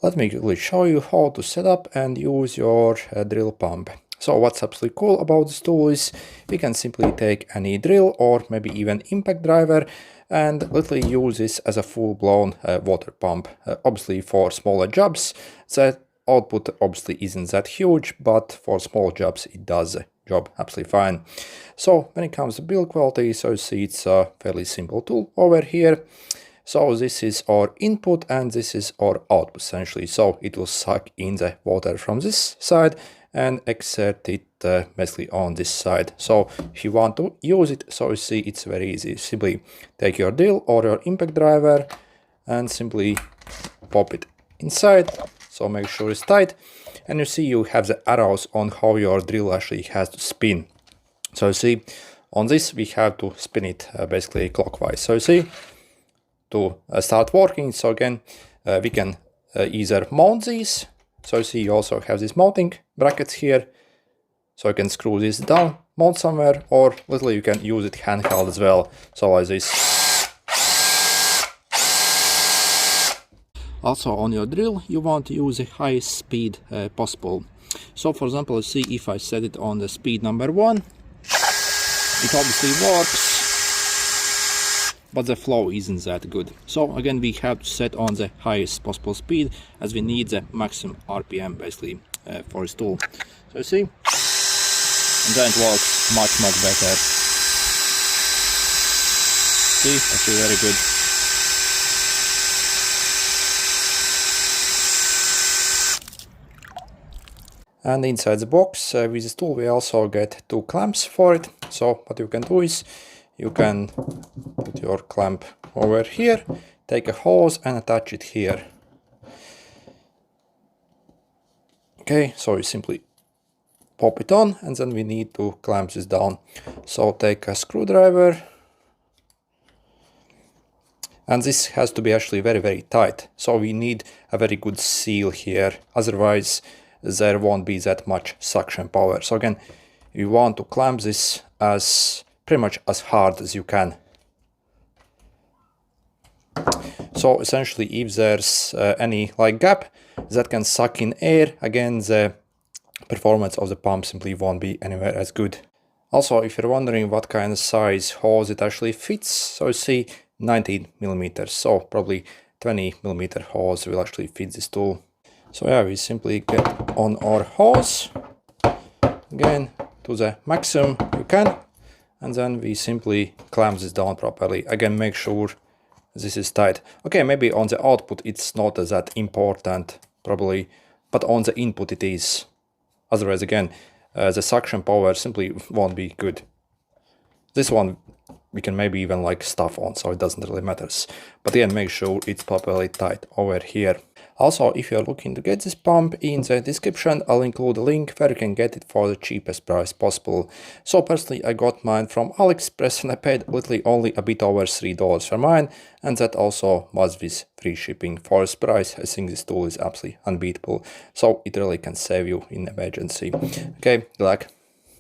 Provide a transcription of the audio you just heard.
Let me quickly show you how to set up and use your drill pump. So what's absolutely cool about this tool is we can simply take any drill or maybe even impact driver and literally use this as a full-blown water pump. Obviously for smaller jobs, that output obviously isn't that huge, but for small jobs it does the job absolutely fine. So when it comes to build quality, so you see it's a fairly simple tool over here. So this is our input and this is our output essentially. So it will suck in the water from this side and exert it basically on this side. So if you want to use it, so you see it's very easy. Simply take your drill or your impact driver and simply pop it inside. So make sure it's tight. And you see you have the arrows on how your drill actually has to spin. So you see on this we have to spin it basically clockwise. So you see to start working, so again we can either mount these. So you see you also have these mounting brackets here, so you can screw this down, mount somewhere, or literally you can use it handheld as well, so like this. Also on your drill you want to use the highest speed possible. So for example, let's see if I set it on the speed number 1, it obviously works, but the flow isn't that good. So again we have to set on the highest possible speed as we need the maximum RPM basically for this tool. So you see, and then it works much better. See, actually very good. And inside the box with this tool we also get 2 clamps for it. So what you can do is you can put your clamp over here, take a hose and attach it here. Okay, so you simply pop it on and then we need to clamp this down. So take a screwdriver, and this has to be actually very tight. So we need a very good seal here, otherwise there won't be that much suction power. So again, you want to clamp this as pretty much as hard as you can. So essentially if there's any like gap that can suck in air, again the performance of the pump simply won't be anywhere as good. Also, if you're wondering what kind of size hose it actually fits, so you see 19 millimeters, so probably 20 millimeter hose will actually fit this tool. So yeah, we simply get on our hose again to the maximum you can, and then we simply clamp this down properly. Again, make sure this is tight. Okay, maybe on the output it's not that important probably, but on the input it is. Otherwise again the suction power simply won't be good. This one we can maybe even like stuff on, so it doesn't really matter. But again, make sure it's properly tight over here. Also, if you're looking to get this pump, in the description I'll include a link where you can get it for the cheapest price possible. So personally I got mine from AliExpress and I paid literally only a bit over $3 for mine, and that also was with free shipping. For this price I think this tool is absolutely unbeatable, so it really can save you in emergency. Okay, good luck.